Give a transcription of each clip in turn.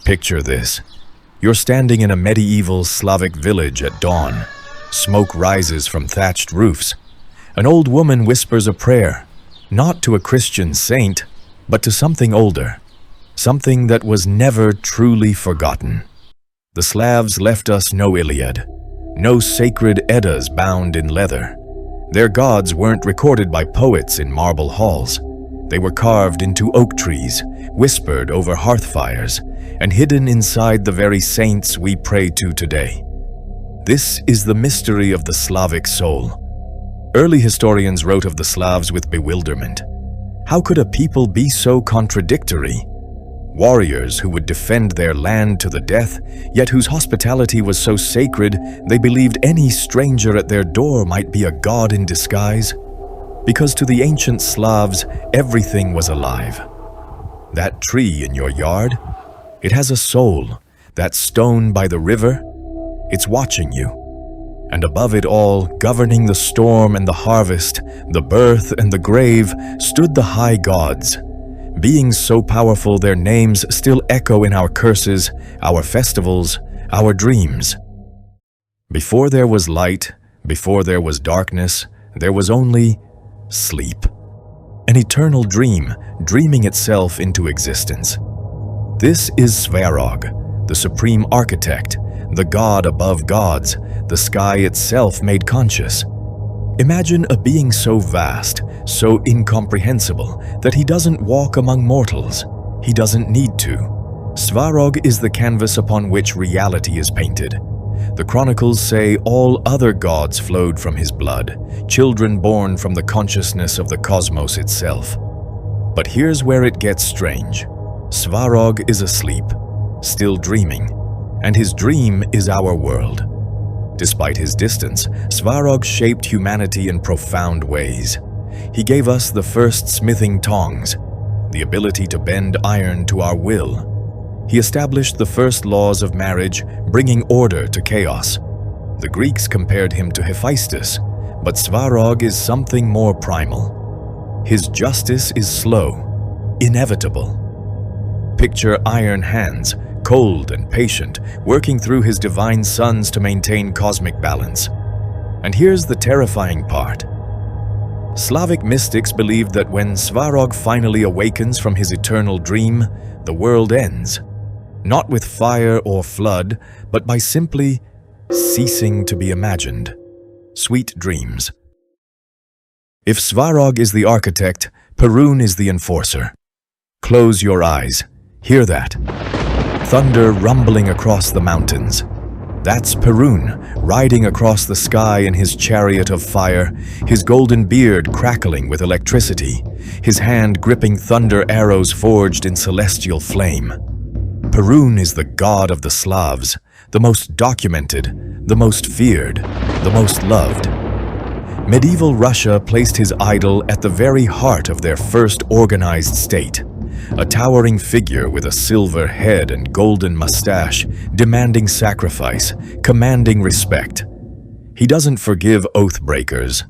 Picture this. You're standing in a medieval Slavic village at dawn. Smoke rises from thatched roofs. An old woman whispers a prayer, not to a Christian saint, but to something older, something that was never truly forgotten. The Slavs left us no Iliad, no sacred Eddas bound in leather. Their gods weren't recorded by poets in marble halls. They were carved into oak trees, whispered over hearth fires, and hidden inside the very saints we pray to today. This is the mystery of the Slavic soul. Early historians wrote of the Slavs with bewilderment. How could a people be so contradictory? Warriors who would defend their land to the death, yet whose hospitality was so sacred they believed any stranger at their door might be a god in disguise. Because to the ancient Slavs, everything was alive. That tree in your yard, it has a soul. That stone by the river, it's watching you. And above it all, governing the storm and the harvest, the birth and the grave, stood the high gods. Beings so powerful their names still echo in our curses, our festivals, our dreams. Before there was light, before there was darkness, there was only sleep. An eternal dream, dreaming itself into existence. This is Svarog, the supreme architect, the god above gods, the sky itself made conscious. Imagine a being so vast, so incomprehensible, that he doesn't walk among mortals. He doesn't need to. Svarog is the canvas upon which reality is painted. The chronicles say all other gods flowed from his blood, children born from the consciousness of the cosmos itself. But here's where it gets strange. Svarog is asleep, still dreaming, and his dream is our world. Despite his distance, Svarog shaped humanity in profound ways. He gave us the first smithing tongs, the ability to bend iron to our will. He established the first laws of marriage, bringing order to chaos. The Greeks compared him to Hephaestus, but Svarog is something more primal. His justice is slow, inevitable. Picture iron hands, cold and patient, working through his divine suns to maintain cosmic balance. And here's the terrifying part. Slavic mystics believed that when Svarog finally awakens from his eternal dream, the world ends. Not with fire or flood, but by simply ceasing to be imagined. Sweet dreams. If Svarog is the architect, Perun is the enforcer. Close your eyes. Hear that. Thunder rumbling across the mountains. That's Perun, riding across the sky in his chariot of fire, his golden beard crackling with electricity, his hand gripping thunder arrows forged in celestial flame. Perun is the god of the Slavs, the most documented, the most feared, the most loved. Medieval Russia placed his idol at the very heart of their first organized state. A towering figure with a silver head and golden mustache, demanding sacrifice, commanding respect. He doesn't forgive oath breakers,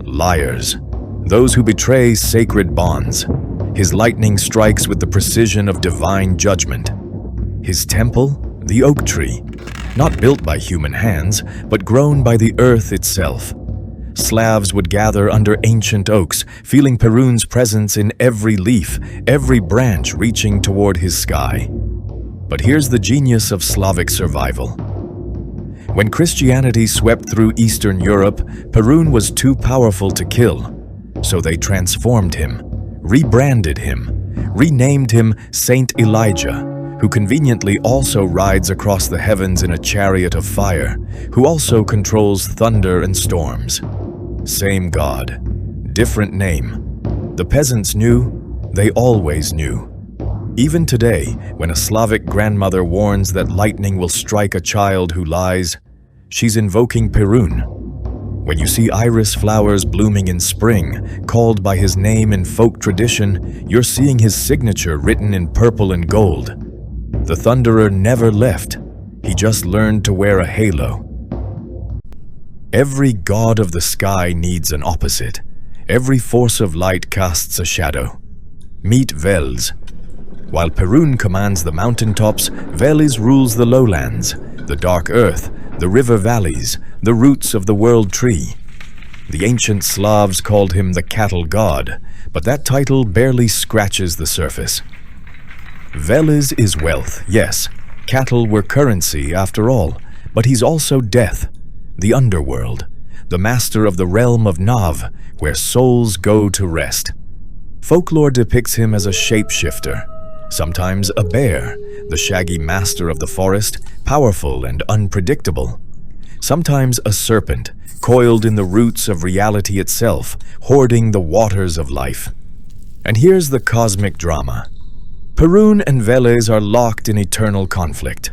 liars, those who betray sacred bonds. His lightning strikes with the precision of divine judgment. His temple, the oak tree, not built by human hands, but grown by the earth itself. Slavs would gather under ancient oaks, feeling Perun's presence in every leaf, every branch reaching toward his sky. But here's the genius of Slavic survival. When Christianity swept through Eastern Europe, Perun was too powerful to kill. So they transformed him, rebranded him, renamed him Saint Elijah, who conveniently also rides across the heavens in a chariot of fire, who also controls thunder and storms. Same God, different name. The peasants knew, they always knew. Even today, when a Slavic grandmother warns that lightning will strike a child who lies, she's invoking Perun. When you see iris flowers blooming in spring, called by his name in folk tradition, you're seeing his signature written in purple and gold. The Thunderer never left, he just learned to wear a halo. Every god of the sky needs an opposite. Every force of light casts a shadow. Meet Veles. While Perun commands the mountaintops, Veles rules the lowlands, the dark earth, the river valleys, the roots of the world tree. The ancient Slavs called him the cattle god, but that title barely scratches the surface. Veles is wealth, yes. Cattle were currency after all, but he's also death, the underworld, the master of the realm of Nav, where souls go to rest. Folklore depicts him as a shapeshifter, sometimes a bear, the shaggy master of the forest, powerful and unpredictable. Sometimes a serpent, coiled in the roots of reality itself, hoarding the waters of life. And here's the cosmic drama. Perun and Veles are locked in eternal conflict.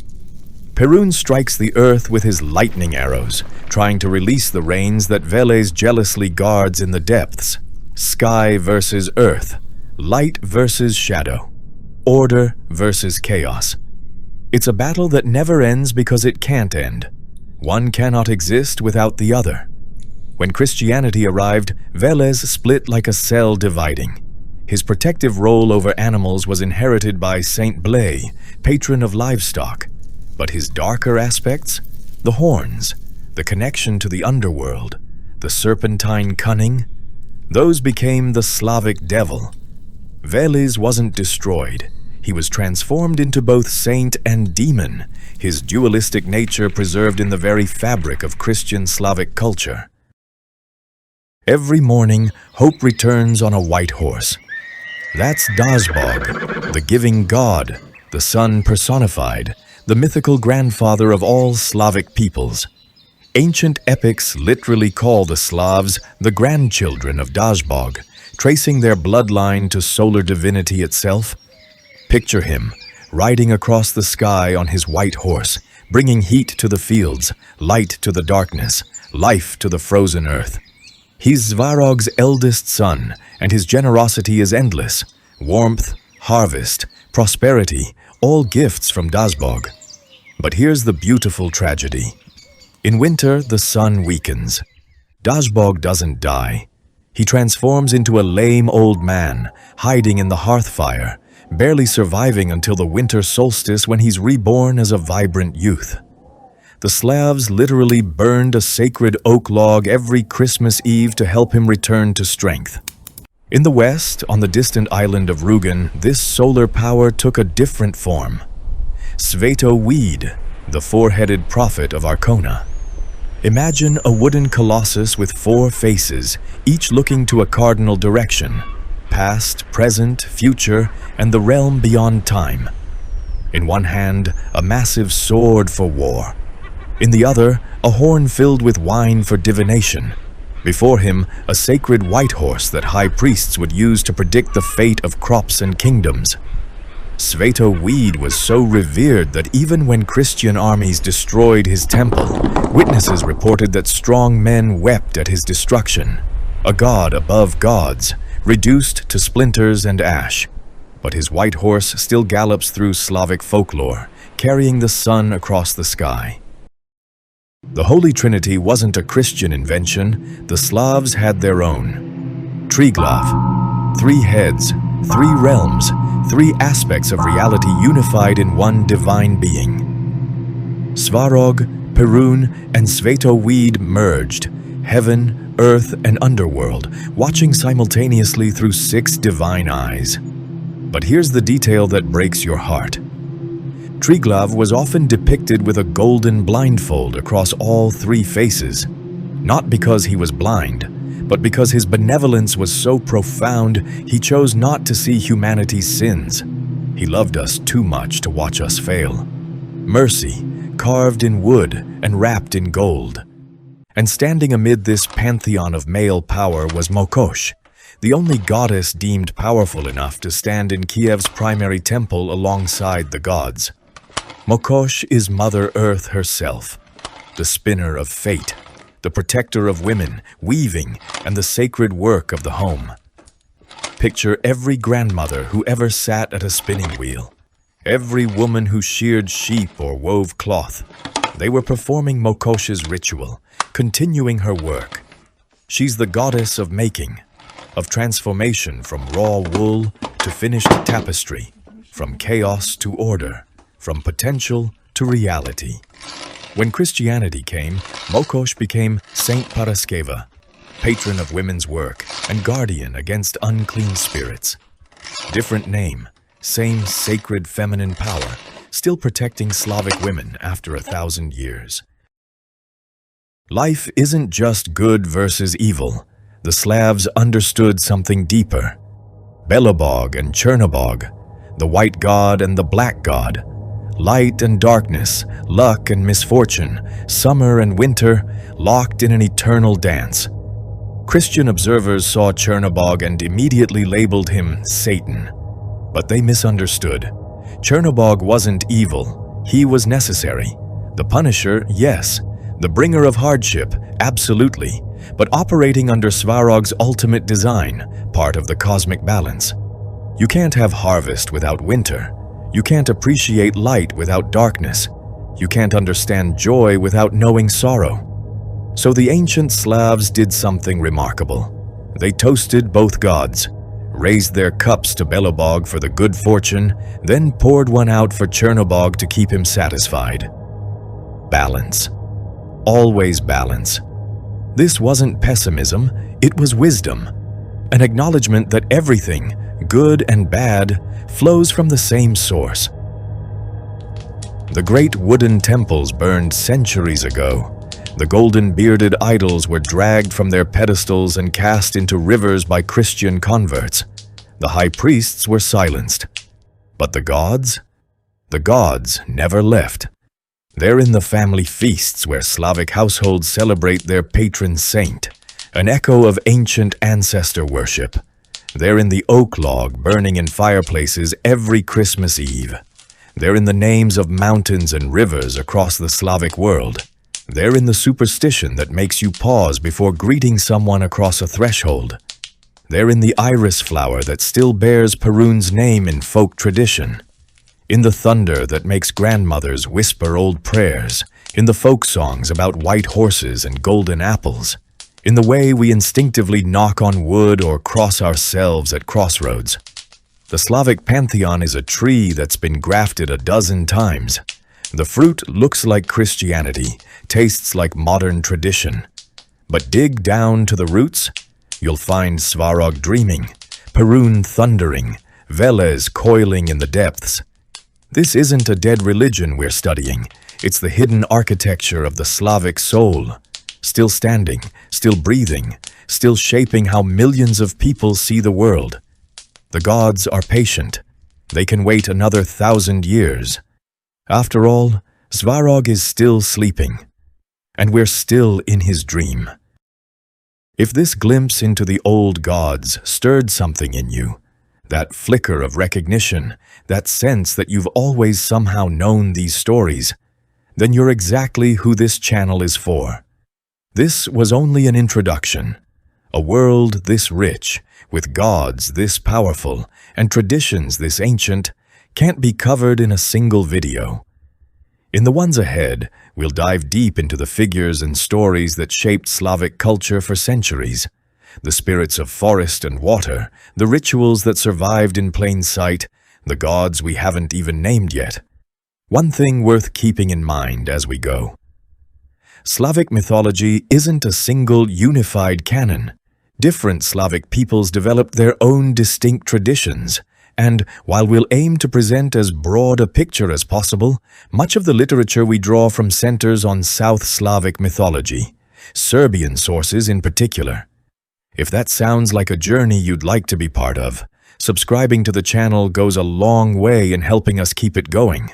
Perun strikes the earth with his lightning arrows, trying to release the rains that Veles jealously guards in the depths. Sky versus earth, light versus shadow, order versus chaos. It's a battle that never ends because it can't end. One cannot exist without the other. When Christianity arrived, Veles split like a cell dividing. His protective role over animals was inherited by Saint Blay, patron of livestock. But his darker aspects, the horns, the connection to the underworld, the serpentine cunning, those became the Slavic devil. Veles wasn't destroyed. He was transformed into both saint and demon, his dualistic nature preserved in the very fabric of Christian Slavic culture. Every morning, hope returns on a white horse. That's Dažbog, the giving god, the sun personified, the mythical grandfather of all Slavic peoples. Ancient epics literally call the Slavs the grandchildren of Dažbog, tracing their bloodline to solar divinity itself. Picture him, riding across the sky on his white horse, bringing heat to the fields, light to the darkness, life to the frozen earth. He's Svarog's eldest son, and his generosity is endless. Warmth, harvest, prosperity, all gifts from Dažbog. But here's the beautiful tragedy. In winter, the sun weakens. Dažbog doesn't die. He transforms into a lame old man, hiding in the hearth fire, barely surviving until the winter solstice when he's reborn as a vibrant youth. The Slavs literally burned a sacred oak log every Christmas Eve to help him return to strength. In the west, on the distant island of Rugen, this solar power took a different form. Svetovid, the four-headed prophet of Arkona. Imagine a wooden colossus with four faces, each looking to a cardinal direction: past, present, future, and the realm beyond time. In one hand, a massive sword for war. In the other, a horn filled with wine for divination. Before him, a sacred white horse that high priests would use to predict the fate of crops and kingdoms. Svetovid was so revered that even when Christian armies destroyed his temple, witnesses reported that strong men wept at his destruction. A god above gods, reduced to splinters and ash. But his white horse still gallops through Slavic folklore, carrying the sun across the sky. The Holy Trinity wasn't a Christian invention. The Slavs had their own. Triglav, 3 heads, 3 realms, 3 aspects of reality unified in one divine being. Svarog, Perun, and Svetovid merged, heaven, earth, and underworld, watching simultaneously through 6 divine eyes. But here's the detail that breaks your heart. Triglav was often depicted with a golden blindfold across all 3 faces, not because he was blind, but because his benevolence was so profound he chose not to see humanity's sins. He loved us too much to watch us fail. Mercy, carved in wood and wrapped in gold. And standing amid this pantheon of male power was Mokosh, the only goddess deemed powerful enough to stand in Kiev's primary temple alongside the gods. Mokosh is Mother Earth herself, the spinner of fate, the protector of women, weaving, and the sacred work of the home. Picture every grandmother who ever sat at a spinning wheel, every woman who sheared sheep or wove cloth. They were performing Mokosh's ritual, continuing her work. She's the goddess of making, of transformation from raw wool to finished tapestry. from chaos to order, from potential to reality. When Christianity came, Mokosh became Saint Paraskeva, patron of women's work and guardian against unclean spirits. Different name, same sacred feminine power, still protecting Slavic women after 1,000 years. Life isn't just good versus evil. The Slavs understood something deeper. Belobog and Chernobog, the white god and the black god, light and darkness, luck and misfortune, summer and winter, locked in an eternal dance. Christian observers saw Chernobog and immediately labeled him Satan. But they misunderstood. Chernobog wasn't evil. He was necessary. The Punisher, yes. The bringer of hardship, absolutely. But operating under Svarog's ultimate design, part of the cosmic balance. You can't have harvest without winter. You can't appreciate light without darkness. You can't understand joy without knowing sorrow. So the ancient Slavs did something remarkable. They toasted both gods, raised their cups to Belobog for the good fortune, then poured one out for Chernobog to keep him satisfied. Balance. Always balance. This wasn't pessimism, it was wisdom. An acknowledgement that everything, good and bad, flows from the same source. The great wooden temples burned centuries ago. The golden-bearded idols were dragged from their pedestals and cast into rivers by Christian converts. The high priests were silenced. But the gods? The gods never left. They're in the family feasts where Slavic households celebrate their patron saint, an echo of ancient ancestor worship. They're in the oak log burning in fireplaces every Christmas Eve. They're in the names of mountains and rivers across the Slavic world. They're in the superstition that makes you pause before greeting someone across a threshold. They're in the iris flower that still bears Perun's name in folk tradition. In the thunder that makes grandmothers whisper old prayers. In the folk songs about white horses and golden apples. In the way we instinctively knock on wood or cross ourselves at crossroads. The Slavic pantheon is a tree that's been grafted 12 times. The fruit looks like Christianity, tastes like modern tradition. But dig down to the roots, you'll find Svarog dreaming, Perun thundering, Veles coiling in the depths. This isn't a dead religion we're studying. It's the hidden architecture of the Slavic soul. Still standing, still breathing, still shaping how millions of people see the world. The gods are patient. They can wait another 1,000 years. After all, Svarog is still sleeping, and we're still in his dream. If this glimpse into the old gods stirred something in you, that flicker of recognition, that sense that you've always somehow known these stories, then you're exactly who this channel is for. This was only an introduction. A world this rich, with gods this powerful, and traditions this ancient, can't be covered in a single video. In the ones ahead, we'll dive deep into the figures and stories that shaped Slavic culture for centuries. The spirits of forest and water, the rituals that survived in plain sight, the gods we haven't even named yet. One thing worth keeping in mind as we go. Slavic mythology isn't a single unified canon. Different Slavic peoples developed their own distinct traditions, and while we'll aim to present as broad a picture as possible, much of the literature we draw from centers on South Slavic mythology, Serbian sources in particular. If that sounds like a journey you'd like to be part of, subscribing to the channel goes a long way in helping us keep it going.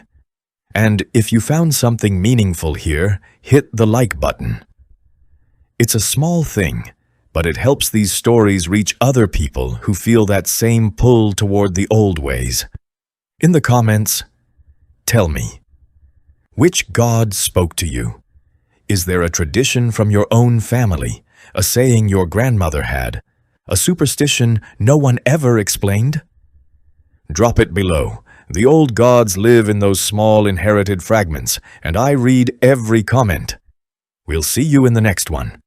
And if you found something meaningful here, hit the like button. It's a small thing, but it helps these stories reach other people who feel that same pull toward the old ways. In the comments, tell me, which god spoke to you? Is there a tradition from your own family, a saying your grandmother had, a superstition no one ever explained? Drop it below. The old gods live in those small inherited fragments, and I read every comment. We'll see you in the next one.